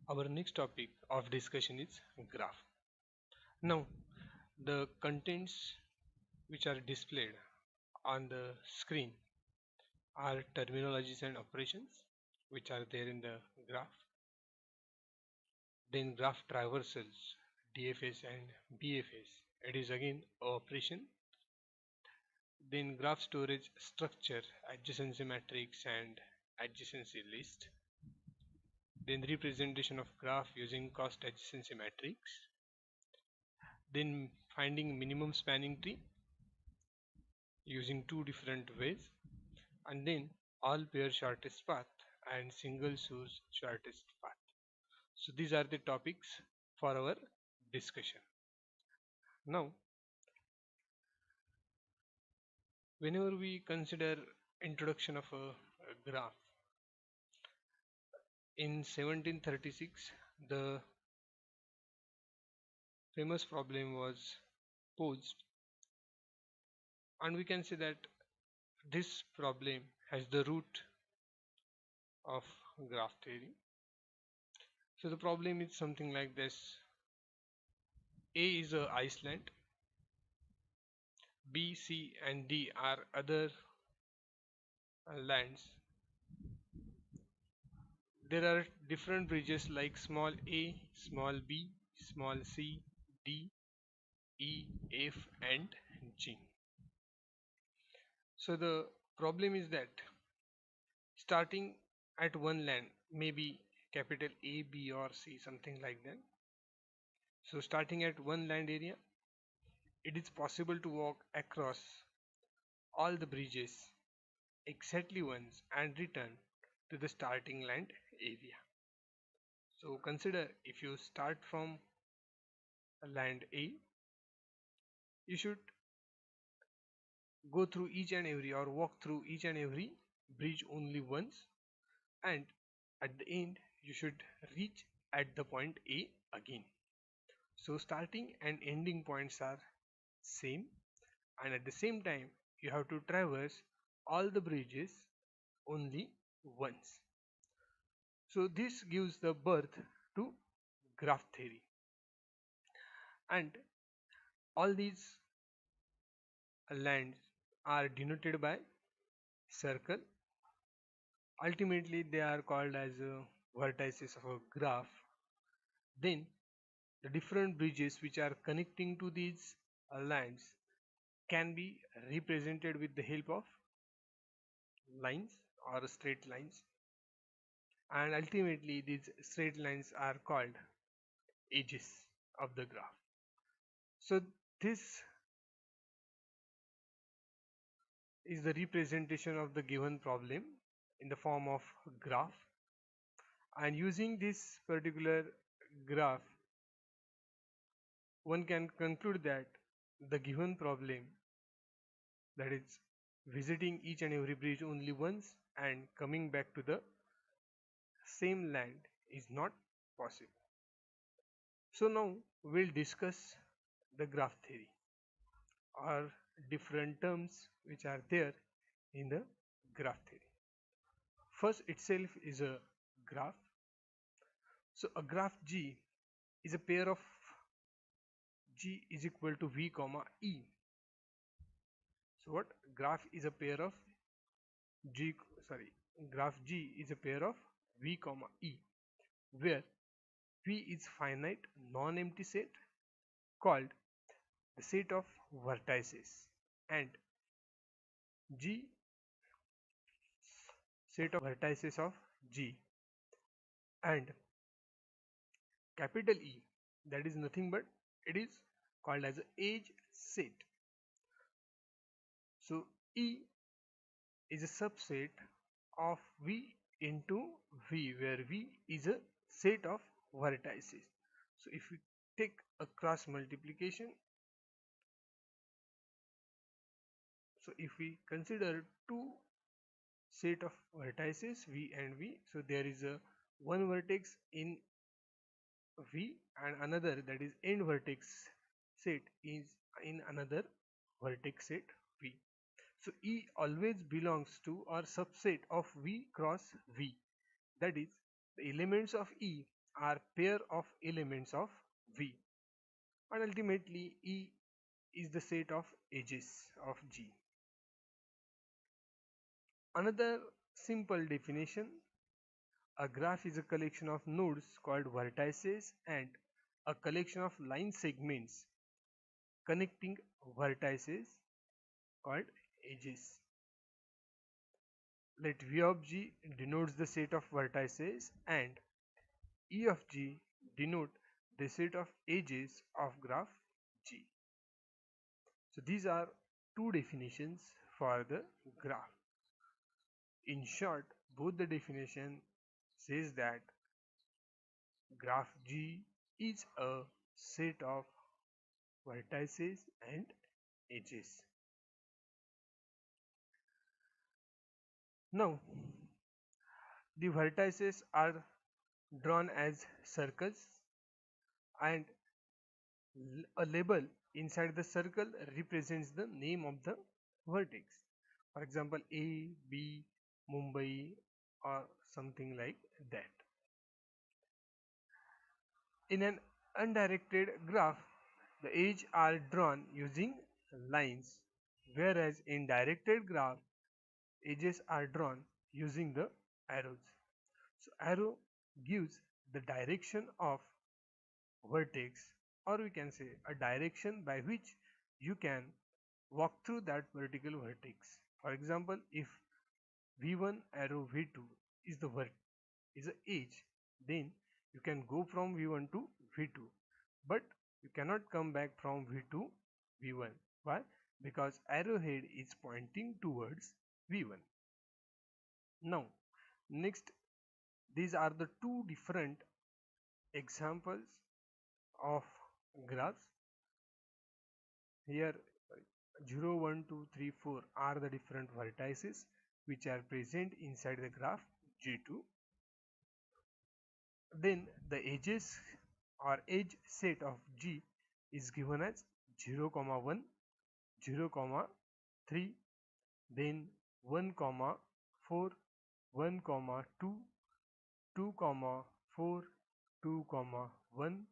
Our next topic of discussion is graph. Now, the contents which are displayed on the screen are terminologies and operations which are there in the graph. Then graph traversals, DFS and BFS. It is again a operation. Then graph storage structure, adjacency matrix and adjacency list. Then representation of graph using cost adjacency matrix. Then finding minimum spanning tree using two different ways, and then all pair shortest path and single source shortest path. So these are the topics for our discussion. Now, whenever we consider introduction of a graph, in 1736 the famous problem was posed, and we can say that this problem has the root of graph theory. So the problem is something like this: A is a Iceland, B, C, and D are other lands. There are different bridges like small a, small b, small c, d, e, f, and g. So the problem is that starting at one land, maybe capital A, B, or C, something like that. So starting at one land area, it is possible to walk across all the bridges exactly once and return to the starting land area. So consider, if you start from land A, you should go through each and every or walk through each and every bridge only once, and at the end you should reach at the point A again. So starting and ending points are same, and at the same time you have to traverse all the bridges only once. So this gives the birth to graph theory, and all these lands are denoted by circle. Ultimately they are called as vertices of a graph. Then the different bridges which are connecting to these lands can be represented with the help of lines or straight lines, and ultimately these straight lines are called edges of the graph. So this is the representation of the given problem in the form of graph, and using this particular graph one can conclude that the given problem, that is visiting each and every bridge only once and coming back to the same land, is not possible. So now we'll discuss the graph theory or different terms which are there in the graph theory. First itself is a graph. So a graph G is a pair of G is equal to V comma E. So what graph is a pair of G, sorry, graph G is a pair of V comma E, where V is finite non-empty set called the set of vertices, and G set of vertices of G, and capital E, that is nothing but it is called as a edge set. So E is a subset of V into V, where V is a set of vertices. So if we take a cross multiplication, so if we consider two set of vertices V and V, so there is a one vertex in V and another, that is end vertex set, is in another vertex set V. So E always belongs to or subset of V cross V, that is the elements of E are pair of elements of V, and ultimately E is the set of edges of G. Another simple definition: a graph is a collection of nodes called vertices and a collection of line segments connecting vertices called edges. Let V of G denotes the set of vertices and E of G denote the set of edges of graph G. So these are two definitions for the graph. In short, both the definition says that graph G is a set of vertices and edges. Now, the vertices are drawn as circles, and a label inside the circle represents the name of the vertex. For example, A, B, Mumbai, or something like that. In an undirected graph, the edges are drawn using lines, whereas in directed graph, edges are drawn using the arrows. So arrow gives the direction of vertex, or we can say a direction by which you can walk through that vertical vertex. For example, if V1 arrow V2 is the is a edge, then you can go from V1 to V2, but you cannot come back from V2 V1. Why? Because arrowhead is pointing towards V1. Now, next, these are the two different examples of graphs. Here 0, 1, 2, 3, 4 are the different vertices which are present inside the graph G2. Then the edges or edge set of G is given as 0, 1, 0, 3, then 1, 4, 1, 2, 2, 4, 2, 1,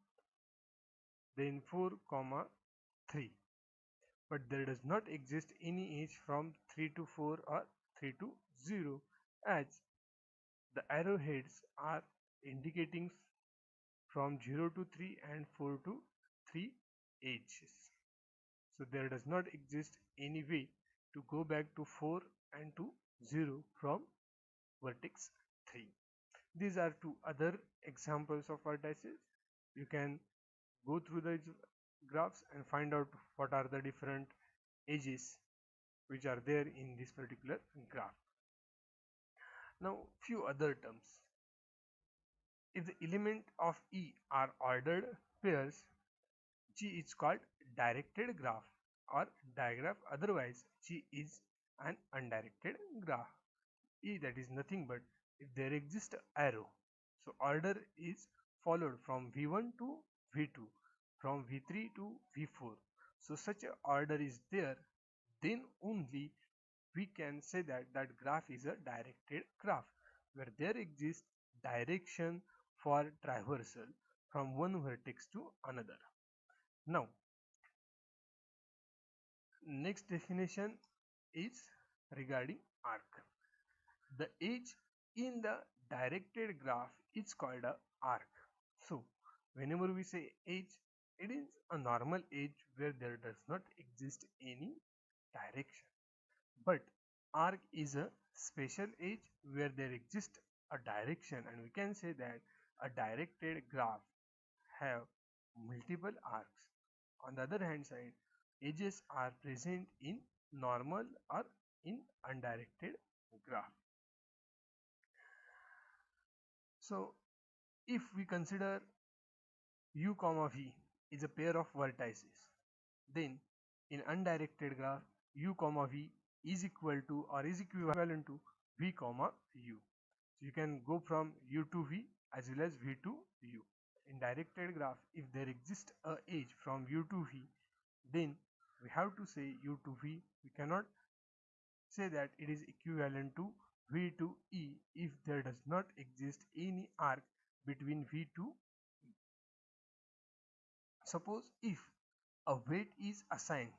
then 4, 3. But there does not exist any edge from 3 to 4 or 3 to 0, as the arrowheads are indicating from 0 to 3 and 4 to 3 edges. So there does not exist any way to go back to 4 and to 0 from vertex 3. These are two other examples of vertices. You can go through the graphs and find out what are the different edges which are there in this particular graph. Now, few other terms. If the element of E are ordered pairs, G is called directed graph or digraph. Otherwise, G is an undirected graph. E, that is nothing but if there exists arrow. So order is followed from V1 to V2, from V3 to V4. So such a order is there, then only we can say that that graph is a directed graph, where there exists direction for traversal from one vertex to another. Now, next definition is regarding arc. The edge in the directed graph is called a arc. So, whenever we say edge, it is a normal edge where there does not exist any direction. But arc is a special edge where there exists a direction, and we can say that a directed graph have multiple arcs. On the other hand side, edges are present in normal or in undirected graph. So if we consider u comma v is a pair of vertices, then in undirected graph u comma v is equal to or is equivalent to v comma u. So you can go from u to v as well as v to u. In directed graph, if there exists a edge from u to v, then we have to say u to v. We cannot say that it is equivalent to v to e if there does not exist any arc between V to suppose if a weight is assigned,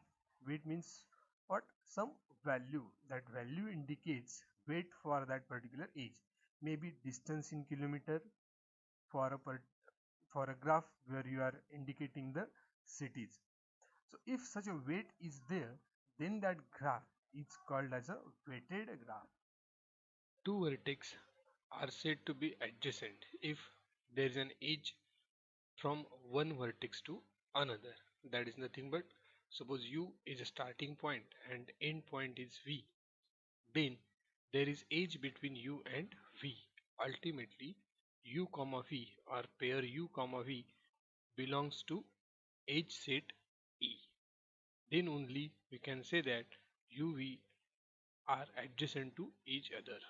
weight means what? Some value. That value indicates weight for that particular age. Maybe distance in kilometer for for a graph where you are indicating the cities. So if such a weight is there, then that graph is called as a weighted graph. Two vertices are said to be adjacent if there is an edge from one vertex to another. That is nothing but, suppose U is a starting point and end point is V. Then there is edge between U and V. Ultimately, U comma V or pair U comma V belongs to edge set E. Then only we can say that UV are adjacent to each other.